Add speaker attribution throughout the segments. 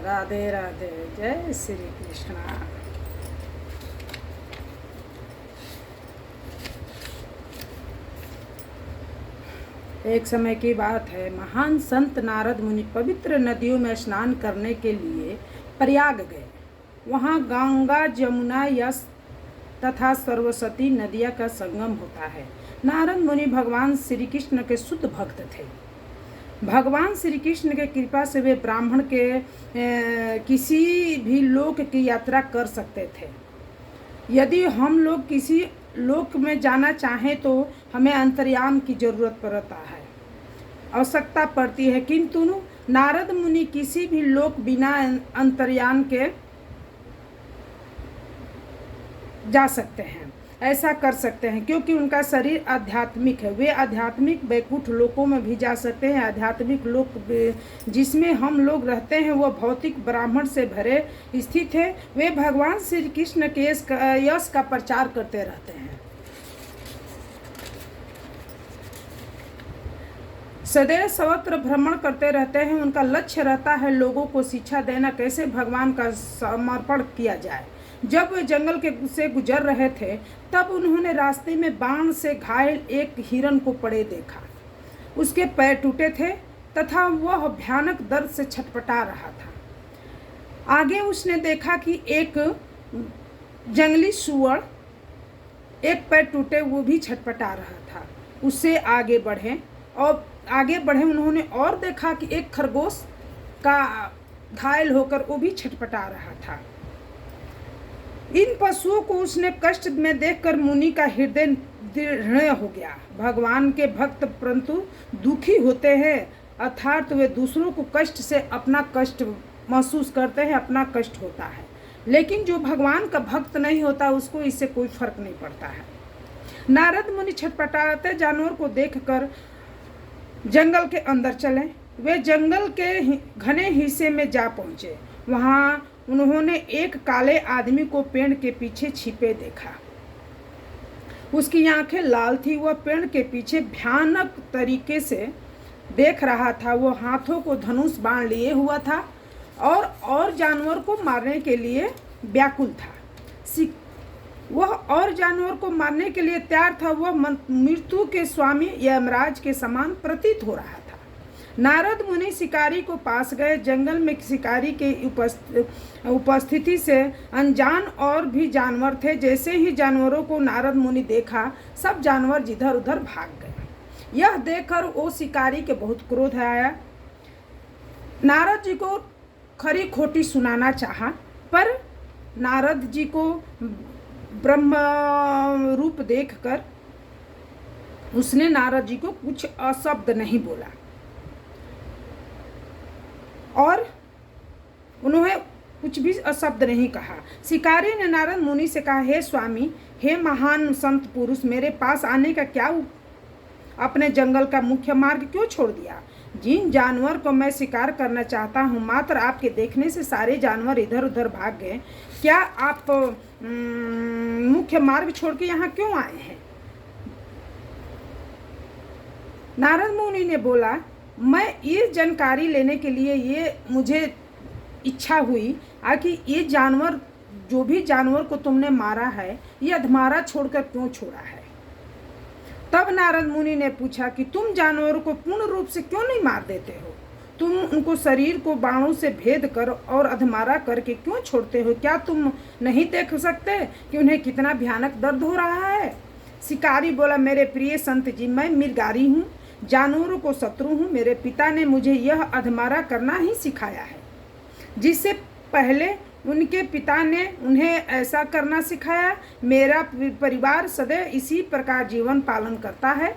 Speaker 1: राधे राधे, जय श्री कृष्णा। एक समय की बात है, महान संत नारद मुनि पवित्र नदियों में स्नान करने के लिए प्रयाग गए। वहाँ गंगा, जमुना, यस तथा सरस्वती नदियाँ का संगम होता है। नारद मुनि भगवान श्री कृष्ण के शुद्ध भक्त थे। भगवान श्री कृष्ण के कृपा से वे ब्राह्मण के किसी भी लोक की यात्रा कर सकते थे। यदि हम लोग किसी लोक में जाना चाहें तो हमें अंतर्याम की जरूरत पड़ता है, आवश्यकता पड़ती है, किंतु नारद मुनि किसी भी लोक बिना अंतर्याम के जा सकते हैं, ऐसा कर सकते हैं, क्योंकि उनका शरीर आध्यात्मिक है। वे आध्यात्मिक वैकुंठ लोकों में भी जा सकते हैं। आध्यात्मिक लोक जिसमें हम लोग रहते हैं वह भौतिक ब्राह्मण से भरे स्थित है। वे भगवान श्री कृष्ण के यश का प्रचार करते रहते हैं, सदैव सर्वत्र भ्रमण करते रहते हैं। उनका लक्ष्य रहता है लोगों को शिक्षा देना, कैसे भगवान का समर्पण किया जाए। जब वे जंगल से गुजर रहे थे तब उन्होंने रास्ते में बाण से घायल एक हिरण को पड़े देखा। उसके पैर टूटे थे तथा वह भयानक दर्द से छटपटा रहा था। आगे उसने देखा कि एक जंगली सूअर, एक पैर टूटे, वो भी छटपटा रहा था। उससे आगे बढ़े उन्होंने और देखा कि एक खरगोश का घायल होकर वो भी छटपटा रहा था। इन पशुओं को उसने कष्ट में देखकर मुनि का हृदय दृढ़ हो गया। भगवान के भक्त परंतु दुखी होते हैं, अर्थात वे दूसरों को कष्ट से अपना कष्ट महसूस करते हैं, अपना कष्ट होता है। लेकिन जो भगवान का भक्त नहीं होता उसको इससे कोई फर्क नहीं पड़ता है। नारद मुनि छटपटाते जानवर को देखकर जंगल के अंदर चले। वे जंगल के घने हिस्से में जा पहुंचे। वहां उन्होंने एक काले आदमी को पेड़ के पीछे छिपे देखा। उसकी आंखें लाल थी। वह पेड़ के पीछे भयानक तरीके से देख रहा था। वह हाथों को धनुष बाण लिए हुआ था और जानवर को मारने के लिए व्याकुल था। वह और जानवर को मारने के लिए तैयार था। वह मृत्यु के स्वामी यमराज के समान प्रतीत हो रहा था। नारद मुनि शिकारी को पास गए। जंगल में शिकारी के उपस्थिति से अनजान और भी जानवर थे। जैसे ही जानवरों को नारद मुनि देखा, सब जानवर जिधर उधर भाग गए। यह देखकर वो शिकारी के बहुत क्रोध आया। नारद जी को खरी खोटी सुनाना चाहा, पर नारद जी को ब्रह्म रूप देखकर उसने नारद जी को कुछ अशब्द नहीं बोला और उन्होंने कुछ भी अशब्द नहीं कहा। शिकारी ने नारद मुनि से कहा, हे स्वामी, हे महान संत पुरुष, मेरे पास आने का क्या अपने जंगल का मुख्य मार्ग क्यों छोड़ दिया? जिन जानवर को मैं शिकार करना चाहता हूँ, मात्र आपके देखने से सारे जानवर इधर उधर भाग गए। क्या आप मुख्य मार्ग छोड़ के यहाँ क्यों आए हैं? नारद मुनि ने बोला, मैं ये जानकारी लेने के लिए ये मुझे इच्छा हुई कि ये जानवर, जो भी जानवर को तुमने मारा है, ये अधमारा छोड़कर क्यों छोड़ा है? तब नारद मुनि ने पूछा कि तुम जानवरों को पूर्ण रूप से क्यों नहीं मार देते हो? तुम उनको शरीर को बाणों से भेद कर और अधमारा करके क्यों छोड़ते हो? क्या तुम नहीं देख सकते कि उन्हें कितना भयानक दर्द हो रहा है? शिकारी बोला, मेरे प्रिय संत जी, मैं मृगारी हूँ, जानवरों को शत्रु हूँ। मेरे पिता ने मुझे यह अधमारा करना ही सिखाया है। जिससे पहले उनके पिता ने उन्हें ऐसा करना सिखाया। मेरा परिवार सदैव इसी प्रकार जीवन पालन करता है।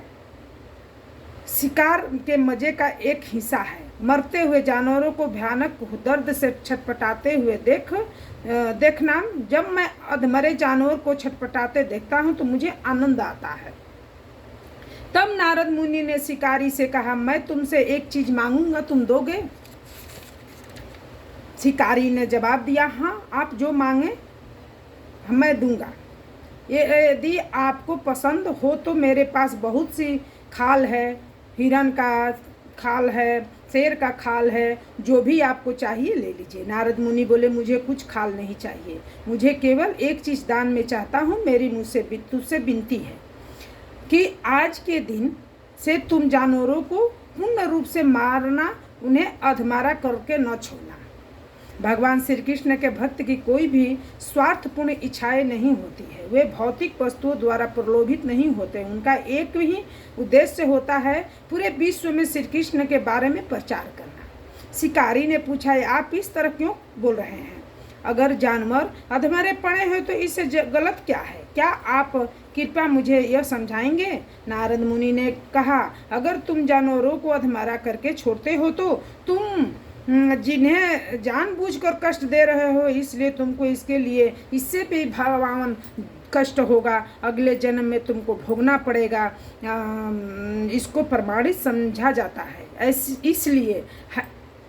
Speaker 1: शिकार के मजे का एक हिस्सा है। मरते हुए जानवरों को भयानक दर्द से छटपटाते हुए देखना। जब मैं अधमरे जानवर को छटपटाते देखता हूँ तो मुझे आनंद आता है। तब नारद मुनि ने शिकारी से कहा, मैं तुमसे एक चीज मांगूंगा, तुम दोगे? शिकारी ने जवाब दिया, हाँ, आप जो मांगे मैं दूंगा। यदि आपको पसंद हो तो मेरे पास बहुत सी खाल है, हिरण का खाल है, शेर का खाल है, जो भी आपको चाहिए ले लीजिए। नारद मुनि बोले, मुझे कुछ खाल नहीं चाहिए, मुझे केवल एक चीज़ दान में चाहता हूँ। मेरी मुझसे तुझसे विनती है कि आज के दिन से तुम जानवरों को पूर्ण रूप से मारना, उन्हें अधमारा करके न छोड़ना। भगवान श्री कृष्ण के भक्त की कोई भी स्वार्थपूर्ण इच्छाएं नहीं होती है। वे भौतिक वस्तुओं द्वारा प्रलोभित नहीं होते। उनका एक ही उद्देश्य होता है, पूरे विश्व में श्री कृष्ण के बारे में प्रचार करना। शिकारी ने पूछा, आप इस तरह क्यों बोल रहे हैं? अगर जानवर अधमरे पड़े हैं तो इससे गलत क्या है? क्या आप कृपया मुझे यह समझाएंगे? नारद मुनि ने कहा, अगर तुम जानवरों को अधमरा करके छोड़ते हो तो तुम जिन्हें जानबूझकर कष्ट दे रहे हो, इसलिए तुमको इसके लिए इससे भी भगवान कष्ट होगा, अगले जन्म में तुमको भोगना पड़ेगा। इसको प्रमाणित समझा जाता है।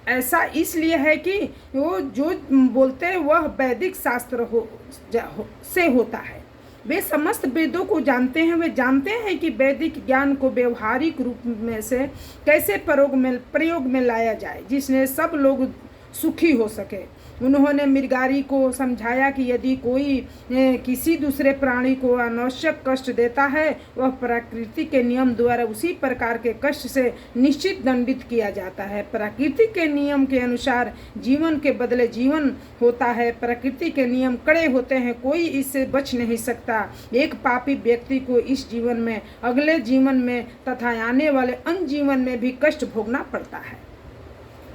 Speaker 1: ऐसा इसलिए है कि वो जो बोलते हैं वह वैदिक शास्त्र से होता है। वे समस्त वेदों को जानते हैं। वे जानते हैं कि वैदिक ज्ञान को व्यवहारिक रूप में से कैसे प्रयोग में लाया जाए, जिसने सब लोग सुखी हो सके। उन्होंने मृगारी को समझाया कि यदि कोई किसी दूसरे प्राणी को अनावश्यक कष्ट देता है, वह प्रकृति के नियम द्वारा उसी प्रकार के कष्ट से निश्चित दंडित किया जाता है। प्रकृति के नियम के अनुसार जीवन के बदले जीवन होता है। प्रकृति के नियम कड़े होते हैं, कोई इससे बच नहीं सकता। एक पापी व्यक्ति को इस जीवन में, अगले जीवन में तथा आने वाले अन्य जीवन में भी कष्ट भोगना पड़ता है।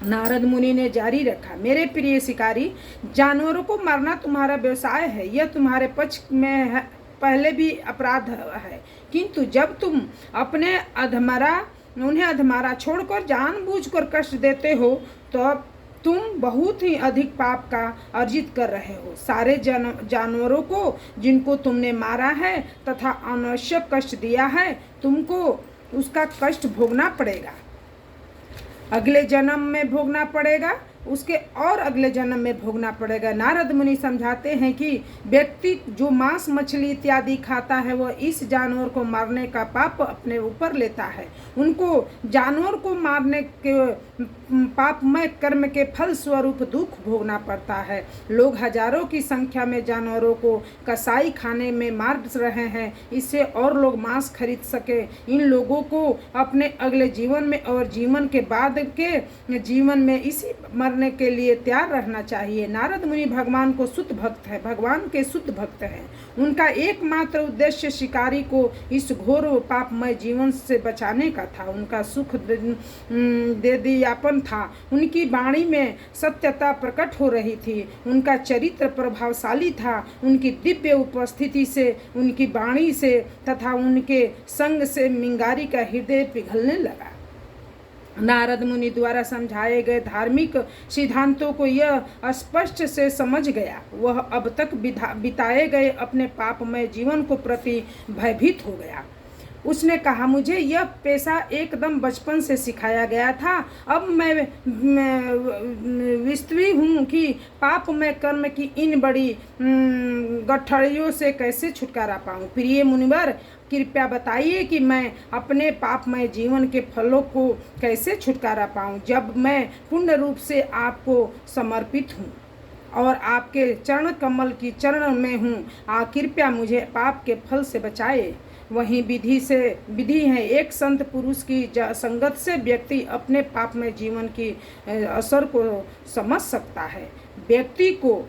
Speaker 1: नारद मुनि ने जारी रखा, मेरे प्रिय शिकारी, जानवरों को मारना तुम्हारा व्यवसाय है। यह तुम्हारे पक्ष में पहले भी अपराध है, किंतु जब तुम उन्हें अधमरा छोड़कर जानबूझकर कष्ट देते हो तो तुम बहुत ही अधिक पाप का अर्जित कर रहे हो। सारे जानवरों को जिनको तुमने मारा है तथा अनावश्यक कष्ट दिया है, तुमको उसका कष्ट भोगना पड़ेगा। अगले जन्म में भोगना पड़ेगा, उसके और अगले जन्म में भोगना पड़ेगा। नारद मुनि समझाते हैं कि व्यक्ति जो मांस मछली इत्यादि खाता है, वह इस जानवर को मारने का पाप अपने ऊपर लेता है। उनको जानवर को मारने के पापमय कर्म के फल स्वरूप दुख भोगना पड़ता है। लोग हजारों की संख्या में जानवरों को कसाई खाने में मार रहे हैं, इससे और लोग मांस खरीद सके। इन लोगों को अपने अगले जीवन में और जीवन के बाद के जीवन में इसी मरने के लिए तैयार रहना चाहिए। नारद मुनि भगवान को शुद्ध भक्त है, भगवान के शुद्ध भक्त हैं। उनका एकमात्र उद्देश्य शिकारी को इस घोर पापमय जीवन से बचाने का था। उनका सुख दे दियापन था। उनकी वाणी में सत्यता प्रकट हो रही थी। उनका चरित्र प्रभावशाली था। उनकी दिव्य उपस्थिति से, उनकी वाणी से तथा उनके संग से मिंगारी का हृदय पिघलने लगा। नारद मुनि द्वारा समझाए गए धार्मिक सिद्धांतों को यह स्पष्ट से समझ गया। वह अब तक बिताए गए अपने पापमय जीवन को प्रति भयभीत हो गया। उसने कहा, मुझे यह पेशा एकदम बचपन से सिखाया गया था। अब मैं विस्त्री हूँ कि पापमय कर्म की इन बड़ी गठरियों से कैसे छुटकारा पाऊँ। प्रिय मुनिवर, कृपया बताइए कि मैं अपने पापमय जीवन के फलों को कैसे छुटकारा पाऊँ, जब मैं पूर्ण रूप से आपको समर्पित हूँ और आपके चरण कमल की चरण में हूँ। कृपया मुझे पाप के फल से बचाए। वहीं विधि है, एक संत पुरुष की संगत से व्यक्ति अपने पापमय जीवन की असर को समझ सकता है। व्यक्ति को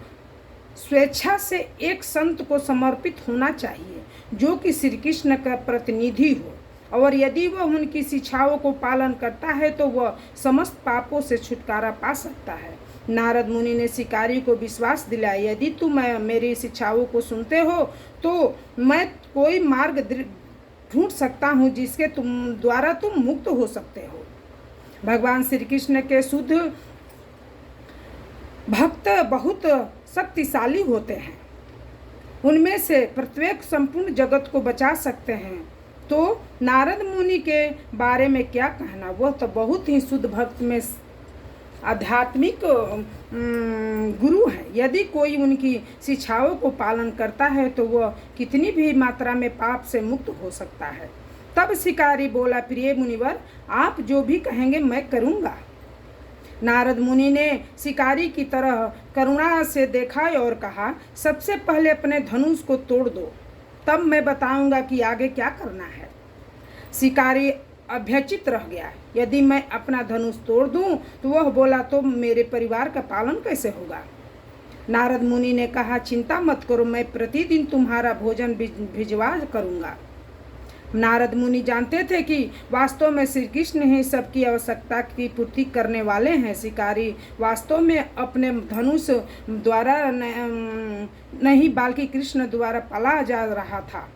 Speaker 1: स्वेच्छा से एक संत को समर्पित होना चाहिए जो कि श्री कृष्ण का प्रतिनिधि हो, और यदि वह उनकी शिक्षाओं को पालन करता है तो वह समस्त पापों से छुटकारा पा सकता है। नारद मुनि ने शिकारी को विश्वास दिलाया, यदि तुम मेरी शिक्षाओं को सुनते हो तो मैं कोई मार्ग ढूंढ सकता हूँ जिसके द्वारा तुम मुक्त हो सकते हो। भगवान श्री कृष्ण के शुद्ध भक्त बहुत शक्तिशाली होते हैं। उनमें से प्रत्येक संपूर्ण जगत को बचा सकते हैं। तो नारद मुनि के बारे में क्या कहना, वह तो बहुत ही शुद्ध भक्त में आध्यात्मिक गुरु है। यदि कोई उनकी शिक्षाओं को पालन करता है तो वह कितनी भी मात्रा में पाप से मुक्त हो सकता है। तब शिकारी बोला, प्रिय मुनिवर, आप जो भी कहेंगे मैं करूँगा। नारद मुनि ने शिकारी की तरह करुणा से देखा और कहा, सबसे पहले अपने धनुष को तोड़ दो, तब मैं बताऊंगा कि आगे क्या करना है। शिकारी अभ्यचित रह गया। यदि मैं अपना धनुष तोड़ दूं तो वह बोला तो मेरे परिवार का पालन कैसे होगा। नारद मुनि ने कहा, चिंता मत करो, मैं प्रतिदिन तुम्हारा भोजन भिजवा करूंगा। नारद मुनि जानते थे कि वास्तव में श्री कृष्ण ही सबकी आवश्यकता की पूर्ति करने वाले हैं। शिकारी वास्तव में अपने धनुष द्वारा नहीं बल्कि कृष्ण द्वारा पाला जा रहा था।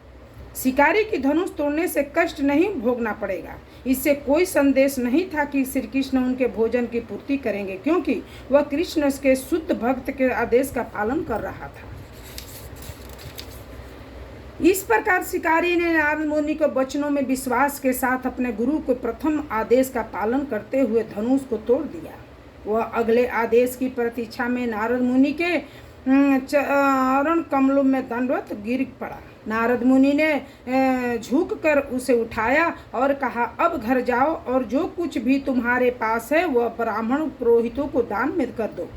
Speaker 1: शिकारी की धनुष तोड़ने से कष्ट नहीं भोगना पड़ेगा। इससे कोई संदेश नहीं था कि श्री कृष्ण उनके भोजन की पूर्ति करेंगे, क्योंकि वह कृष्ण के शुद्ध भक्त के आदेश का पालन कर रहा था। इस प्रकार शिकारी ने नारद मुनि को वचनों में विश्वास के साथ अपने गुरु के प्रथम आदेश का पालन करते हुए धनुष को तोड़ दिया। वह अगले आदेश की प्रतीक्षा में नारद मुनि के चरण कमलों में दंडवत गिर पड़ा। नारद मुनि ने झुककर उसे उठाया और कहा, अब घर जाओ और जो कुछ भी तुम्हारे पास है वह ब्राह्मण पुरोहितों को दान में कर दो।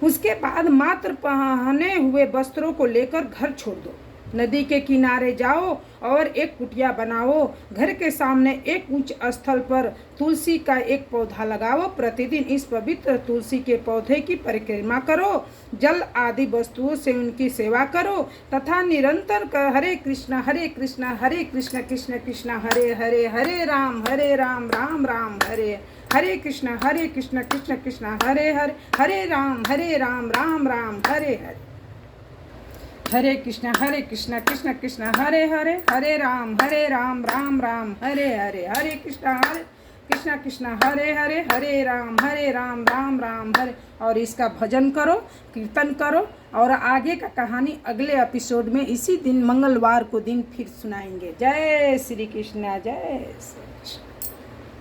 Speaker 1: उसके बाद मात्र पहने हुए वस्त्रों को लेकर घर छोड़ दो। नदी के किनारे जाओ और एक कुटिया बनाओ। घर के सामने एक उच्च स्थल पर तुलसी का एक पौधा लगाओ। प्रतिदिन इस पवित्र तुलसी के पौधे की परिक्रमा करो, जल आदि वस्तुओं से उनकी सेवा करो तथा निरंतर हरे कृष्ण कृष्ण कृष्ण हरे हरे, हरे राम राम हरे हरे कृष्ण कृष्ण कृष्ण हरे हरे, हरे राम राम राम हरे हरे, हरे कृष्ण कृष्ण कृष्ण हरे हरे, हरे राम राम राम हरे हरे, हरे कृष्ण कृष्ण हरे हरे, हरे राम राम राम हरे। और इसका भजन करो, कीर्तन करो और आगे का कहानी अगले एपिसोड में इसी दिन मंगलवार को दिन फिर सुनाएंगे। जय श्री कृष्ण, जय श्री कृष्ण।